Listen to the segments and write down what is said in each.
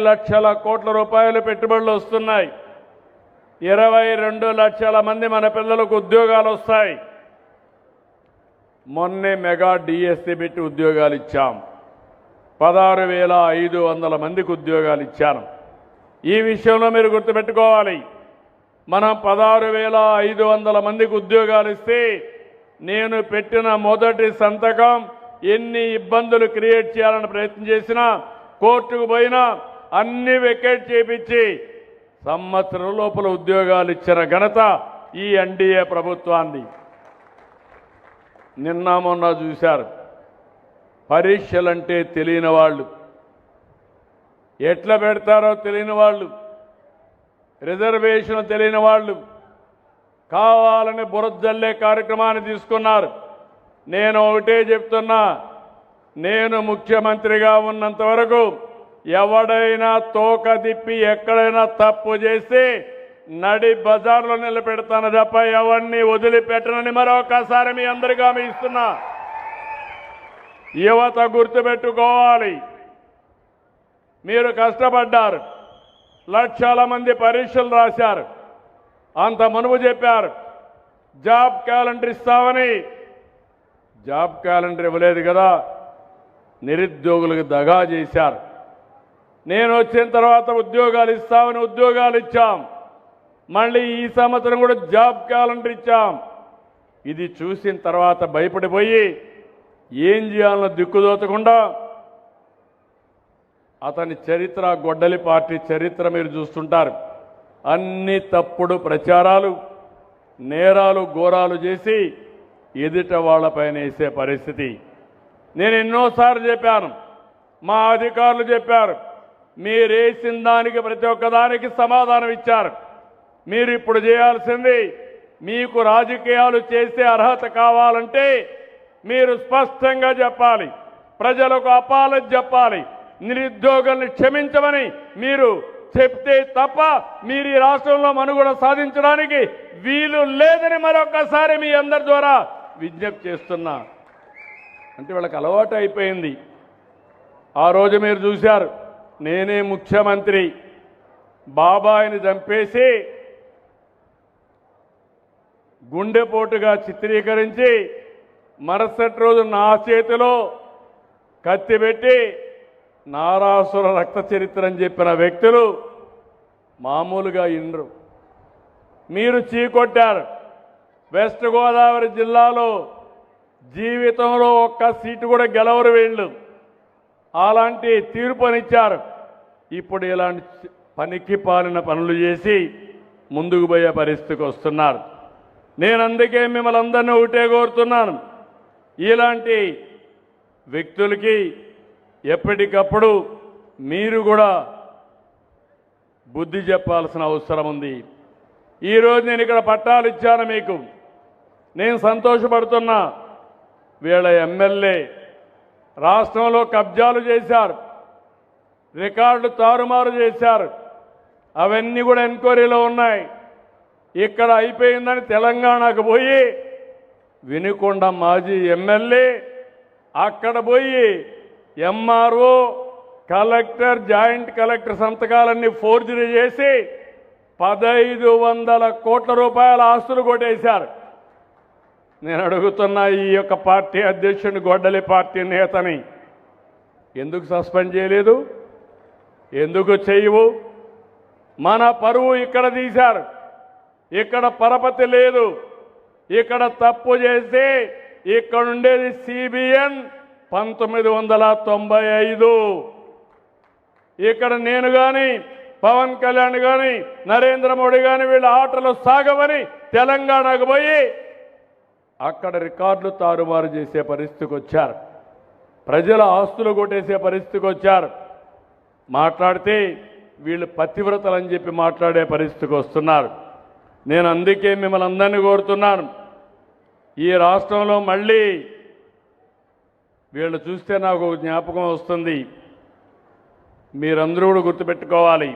లక్షల కోట్ల రూపాయలు పెట్టుబడులు వస్తున్నాయి. 22 లక్షల మంది మన పిల్లలకు ఉద్యోగాలు వస్తాయి. మొన్నే మెగా డిఎస్సి పెట్టి ఉద్యోగాలు ఇచ్చాం. 16,500 మందికి ఉద్యోగాలు ఇచ్చాను. ఈ విషయంలో మీరు గుర్తుపెట్టుకోవాలి. మనం 16,500 మందికి ఉద్యోగాలు ఇస్తే నేను పెట్టిన మొదటి సంతకం ఎన్ని ఇబ్బందులు క్రియేట్ చేయాలని ప్రయత్నం చేసినా, కోర్టుకు పోయినా అన్ని వెకేట్ చేపించి సంవత్సరం లోపల ఉద్యోగాలు ఇచ్చిన ఘనత ఈ ఎన్డీఏ ప్రభుత్వాన్ని. నిన్న మొన్న చూశారు, పరీక్షలంటే తెలియని వాళ్ళు, ఎట్లా పెడతారో తెలియని వాళ్ళు, రిజర్వేషన్ తెలియని వాళ్ళు కావాలని బురదజల్లే కార్యక్రమాన్ని తీసుకున్నారు. నేను ఒకటే చెప్తున్నా, నేను ముఖ్యమంత్రిగా ఉన్నంత వరకు ఎవడైనా తోక దిప్పి ఎక్కడైనా తప్పు చేసి నడి బజార్లో నిలబెడతాను తప్ప ఎవరిని వదిలిపెట్టనని మరొకసారి మీ అందరికీ హామీ ఇస్తున్నా. యువత గుర్తుపెట్టుకోవాలి, మీరు కష్టపడ్డారు, లక్షల మంది పరీక్షలు రాశారు. అంత మునుపు చెప్పారు జాబ్ క్యాలెండర్ ఇస్తామని. జాబ్ క్యాలెండర్ ఇవ్వలేదు కదా, నిరుద్యోగులకు దగా చేశారు. నేను వచ్చిన తర్వాత ఉద్యోగాలు ఇస్తామని ఉద్యోగాలు ఇచ్చాం. మళ్ళీ ఈ సంవత్సరం కూడా జాబ్ క్యాలెండర్ ఇచ్చాం. ఇది చూసిన తర్వాత భయపడిపోయి ఏం చేయాలన్న దిక్కుదోచకుండా అతని చరిత్ర, గొడ్డలి పార్టీ చరిత్ర మీరు చూస్తుంటారు. అన్ని తప్పుడు ప్రచారాలు, నేరాలు, ఘోరాలు చేసి ఎదుట వాళ్ళపైన వేసే పరిస్థితి. నేను ఎన్నోసార్లు చెప్పాను, మా అధికారులు చెప్పారు, మీరేసిన దానికి ప్రతి ఒక్కదానికి సమాధానం ఇచ్చారు. మీరు ఇప్పుడు చేయాల్సింది, మీకు రాజకీయాలు చేసే అర్హత కావాలంటే మీరు స్పష్టంగా చెప్పాలి, ప్రజలకు అపాలజీ చెప్పాలి, నిరుద్యోగుల్ని క్షమించమని మీరు చెప్తే తప్ప మీరు ఈ రాష్ట్రంలో మనుగడ సాధించడానికి వీలు లేదని మరొకసారి మీ అందరి ద్వారా విజ్ఞప్తి చేస్తున్నా. అంటే వాళ్ళకి అలవాటు అయిపోయింది. ఆ రోజు మీరు చూశారు, నేనే ముఖ్యమంత్రి, బాబాయిని చంపేసి గుండెపోటుగా చిత్రీకరించి మరుసటి రోజు నా చేతిలో కత్తి పెట్టి నారాసుర రక్త చరిత్ర అని చెప్పిన వ్యక్తులు మామూలుగా ఇన్రు. మీరు చీకొట్టారు. వెస్ట్ గోదావరి జిల్లాలో జీవితంలో ఒక్క సీటు కూడా గెలవరు వీళ్ళు. అలాంటి తీర్పునిచ్చారు. ఇప్పుడు ఇలాంటి పనికి పాలిన పనులు చేసి ముందుకు పోయే పరిస్థితికి వస్తున్నారు. నేను అందుకే మిమ్మల్ని అందరినీ ఒకటే కోరుతున్నాను, ఇలాంటి వ్యక్తులకి ఎప్పటికప్పుడు మీరు కూడా బుద్ధి చెప్పాల్సిన అవసరం ఉంది. ఈరోజు నేను ఇక్కడ పట్టాలు ఇచ్చాను మీకు, నేను సంతోషపడుతున్నా. వీళ్ళ ఎమ్మెల్యే రాష్ట్రంలో కబ్జాలు చేశారు, రికార్డు తారుమారు చేశారు, అవన్నీ కూడా ఎంక్వైరీలో ఉన్నాయి. ఇక్కడ అయిపోయిందని తెలంగాణకు పోయి వినుకొండ మాజీ ఎమ్మెల్యే అక్కడ పోయి ఎంఆర్ఓ, కలెక్టర్, జాయింట్ కలెక్టర్ సంతకాలన్నీ ఫోర్జరీ చేసి 1,500 కోట్ల రూపాయల ఆస్తులు కొట్టేశారు. నేను అడుగుతున్నా, ఈ యొక్క పార్టీ అధ్యక్షుని, గొడ్డలి పార్టీ నేతని ఎందుకు సస్పెండ్ చేయలేదు? ఎందుకు చేయవు? మన పరువు ఇక్కడ తీశారు. ఇక్కడ పరపతి లేదు. ఇక్కడ తప్పు చేసి ఇక్కడ ఉండేది సిబిఎన్ 1995. ఇక్కడ నేను కానీ, పవన్ కళ్యాణ్ కానీ, నరేంద్ర మోడీ కానీ వీళ్ళ ఆటలు సాగవని తెలంగాణకు పోయి అక్కడ రికార్డులు తారుమారు చేసే పరిస్థితికి వచ్చారు. ప్రజల ఆస్తులు కొట్టేసే పరిస్థితికి వచ్చారు. మాట్లాడితే వీళ్ళు పతివ్రతలని చెప్పి మాట్లాడే పరిస్థితికి వస్తున్నారు. నేను అందుకే మిమ్మల్ని అందరినీ కోరుతున్నాను, ఈ రాష్ట్రంలో మళ్ళీ వీళ్ళు చూస్తే నాకు ఒక జ్ఞాపకం వస్తుంది. మీరందరూ కూడా గుర్తుపెట్టుకోవాలి,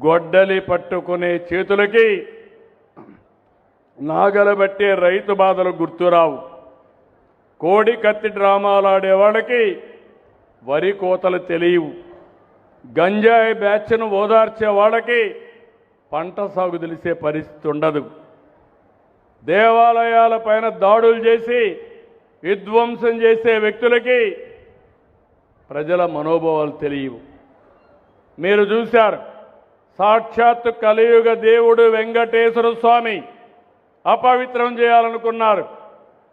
గొడ్డలి పట్టుకునే చేతులకి నాగలబట్టే రైతు బాధలు గుర్తురావు. కోడి కత్తి డ్రామాలు ఆడేవాళ్ళకి వరి కోతలు తెలియవు. గంజాయి బ్యాచ్ను ఓదార్చే వాళ్ళకి పంట సాగు తెలిసే పరిస్థితి ఉండదు. దేవాలయాలపైన దాడులు చేసి విధ్వంసం చేసే వ్యక్తులకి ప్రజల మనోభావాలు తెలియవు. మీరు చూశారు, సాక్షాత్తు కలియుగ దేవుడు వెంకటేశ్వర స్వామి అపవిత్రం చేయాలనుకున్నారు.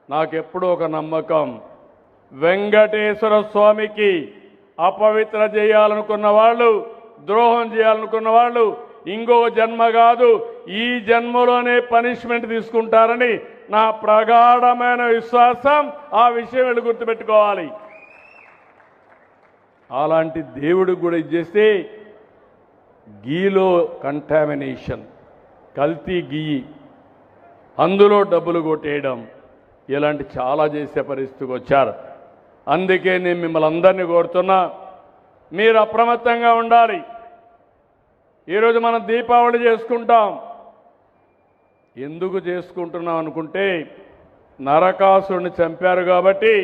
నాకెప్పుడూ ఒక నమ్మకం, వెంకటేశ్వర స్వామికి అపవిత్ర చేయాలనుకున్న వాళ్ళు, ద్రోహం చేయాలనుకున్న వాళ్ళు ఇంకో జన్మ కాదు, ఈ జన్మలోనే పనిష్మెంట్ తీసుకుంటారని నా ప్రగాఢమైన విశ్వాసం. ఆ విషయం వీళ్ళు గుర్తుపెట్టుకోవాలి. అలాంటి దేవుడికి కూడా ఇచ్చేస్తే గీలో కంటామినేషన్, కల్తీ గీ, అందులో డబ్బులు కొట్టేయడం, ఇలాంటి చాలా చేసే పరిస్థితికి వచ్చారు. అందుకే నేను మిమ్మల్ని అందరినీ కోరుతున్నా, మీరు అప్రమత్తంగా ఉండాలి. ఈరోజు మనం దీపావళి చేసుకుంటాం. ఎందుకు చేసుకుంటున్నాం అనుకుంటే, నరకాసురుని చంపారు కాబట్టి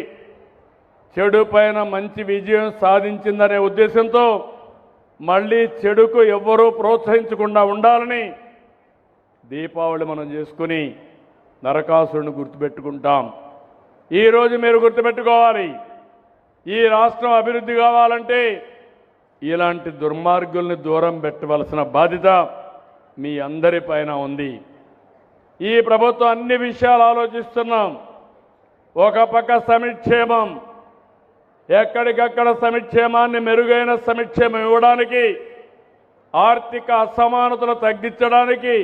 చెడు పైన మంచి విజయం సాధించిందనే ఉద్దేశంతో మళ్ళీ చెడుకు ఎవ్వరూ ప్రోత్సహించకుండా ఉండాలని దీపావళి మనం చేసుకుని నరకాసురుని గుర్తుపెట్టుకుంటాం. ఈరోజు మీరు గుర్తుపెట్టుకోవాలి, ఈ రాష్ట్రం అభివృద్ధి కావాలంటే ఇలాంటి దుర్మార్గుల్ని దూరం పెట్టవలసిన బాధ్యత మీ అందరిపైన ఉంది. ఈ ప్రభుత్వం అన్ని విషయాలు ఆలోచిస్తున్నాం. ఒక పక్క సంక్షేమం, ఎక్కడికక్కడ సంక్షేమాన్ని మెరుగైన సంక్షేమం ఇవ్వడానికి, ఆర్థిక అసమానతలు తగ్గించడానికి,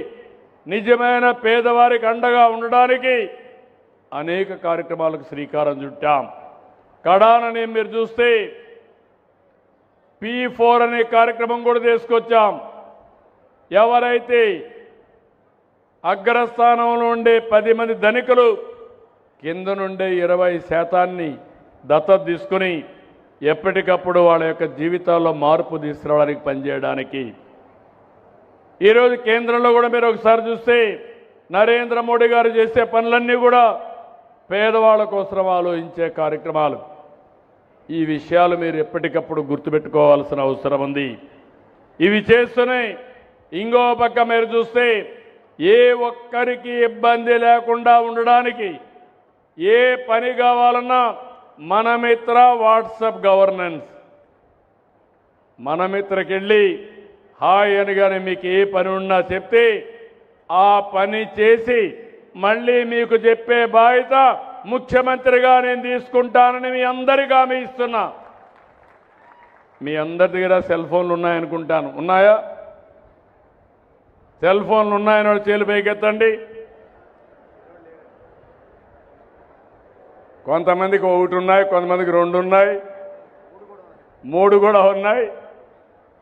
నిజమైన పేదవారికి అండగా ఉండడానికి అనేక కార్యక్రమాలకు శ్రీకారం చుట్టాం. కడానని మీరు చూస్తే P4 అనే కార్యక్రమం కూడా తీసుకొచ్చాం. ఎవరైతే అగ్రస్థానంలో ఉండే 10 మంది ధనికులు కింద నుండే 20% దత్తత తీసుకుని ఎప్పటికప్పుడు వాళ్ళ యొక్క జీవితాల్లో మార్పు తీసుకురావడానికి పనిచేయడానికి. ఈరోజు కేంద్రంలో కూడా మీరు ఒకసారి చూస్తే నరేంద్ర మోడీ గారు చేసే పనులన్నీ కూడా పేదవాళ్ళ కోసం ఆలోచించే కార్యక్రమాలు. ఈ విషయాలు మీరు ఎప్పటికప్పుడు గుర్తుపెట్టుకోవాల్సిన అవసరం ఉంది. ఇవి చేస్తూనే ఇంకో పక్క మీరు చూస్తే ఏ ఒక్కరికి ఇబ్బంది లేకుండా ఉండడానికి ఏ పని కావాలన్నా మనమిత్ర వాట్సాప్ గవర్నెన్స్, మనమిత్రకి వెళ్ళి హాయ్ అని కానీ మీకు ఏ పని ఉన్నా చెప్తే ఆ పని చేసి మళ్ళీ మీకు చెప్పే బాధ్యత ముఖ్యమంత్రిగా నేను తీసుకుంటానని మీ అందరికీ హామీ ఇస్తున్నా. మీ అందరి దగ్గర సెల్ ఫోన్లు ఉన్నాయనుకుంటాను. ఉన్నాయా? సెల్ ఫోన్లు ఉన్నాయని వాళ్ళు చేలు పైకెత్తండి. కొంతమందికి 1 ఉన్నాయి, కొంతమందికి 2 ఉన్నాయి, 3 కూడా ఉన్నాయి.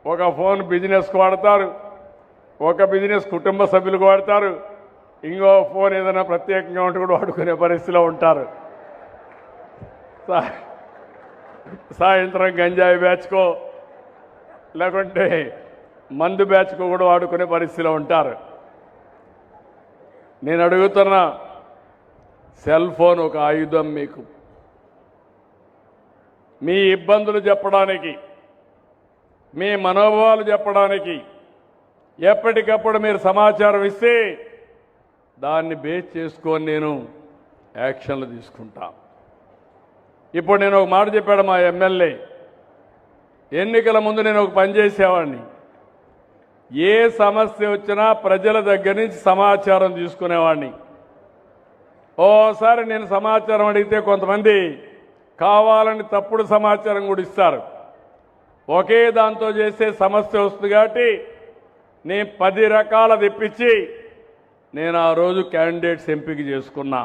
ఒక ఫోన్ బిజినెస్కి వాడతారు, ఒక బిజినెస్ కుటుంబ సభ్యులకు వాడతారు, ఇంకో ఫోన్ ఏదైనా ప్రత్యేకంగా ఉంటే కూడా వాడుకునే పరిస్థితిలో ఉంటారు. సాయంత్రం గంజాయి బ్యాచ్కో లేకుంటే మందు బ్యాచ్కో కూడా వాడుకునే పరిస్థితిలో ఉంటారు. నేను అడుగుతున్నా, సెల్ ఫోన్ ఒక ఆయుధం. మీకు మీ ఇబ్బందులు చెప్పడానికి, మీ మనోభావాలు చెప్పడానికి ఎప్పటికప్పుడు మీరు సమాచారం ఇస్తే దాన్ని బేస్ చేసుకొని నేను యాక్షన్లు తీసుకుంటా. ఇప్పుడు నేను ఒక మాట చెప్పాడు మా ఎమ్మెల్యే, ఎన్నికల ముందు నేను ఒక పని చేసేవాడిని. ఏ సమస్య వచ్చినా ప్రజల దగ్గర నుంచి సమాచారం తీసుకునేవాడిని. ఓసారి నేను సమాచారం అడిగితే కొంతమంది కావాలని తప్పుడు సమాచారం కూడా ఇస్తారు. ఒకే దాంతో చేసే సమస్య వస్తుంది కాబట్టి నేను 10 రకాల తెప్పించి నేను ఆ రోజు క్యాండిడేట్స్ ఎంపిక చేసుకున్నా.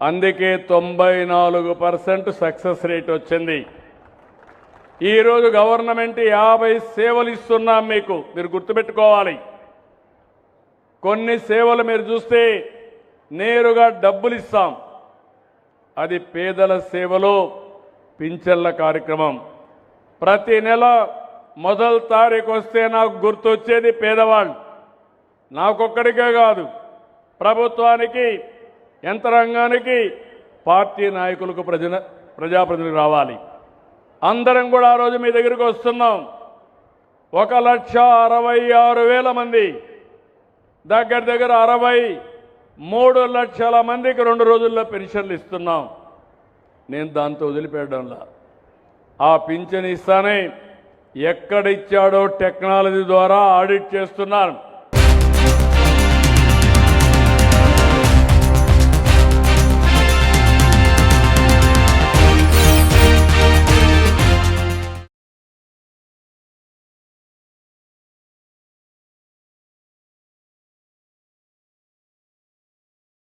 అందుకే 94% సక్సెస్ రేట్ వచ్చింది. ఈరోజు గవర్నమెంట్ 50 సేవలు ఇస్తున్నాం మీకు. మీరు గుర్తుపెట్టుకోవాలి, కొన్ని సేవలు మీరు చూస్తే నేరుగా డబ్బులు ఇస్తాం. అది పేదల సేవలో పింఛన్ల కార్యక్రమం. ప్రతి నెల మొదటి తారీఖు వస్తే నాకు గుర్తొచ్చేది పేదవాళ్ళు. నాకొక్కడికే కాదు, ప్రభుత్వానికి, యంత్రాంగానికి, పార్టీ నాయకులకు, ప్రజాప్రతినిధులు రావాలి. అందరం కూడా ఆ రోజు మీ దగ్గరికి వస్తున్నాం. 1,66,000 మంది, దగ్గర దగ్గర 63 లక్షల మందికి 2 రోజుల్లో పెన్షన్లు ఇస్తున్నాం. నేను దాంతో వదిలిపెట్టడంలా, ఆ పింఛన్ ఇస్తానే ఎక్కడిచ్చాడో టెక్నాలజీ ద్వారా ఆడిట్ చేస్తున్నాను.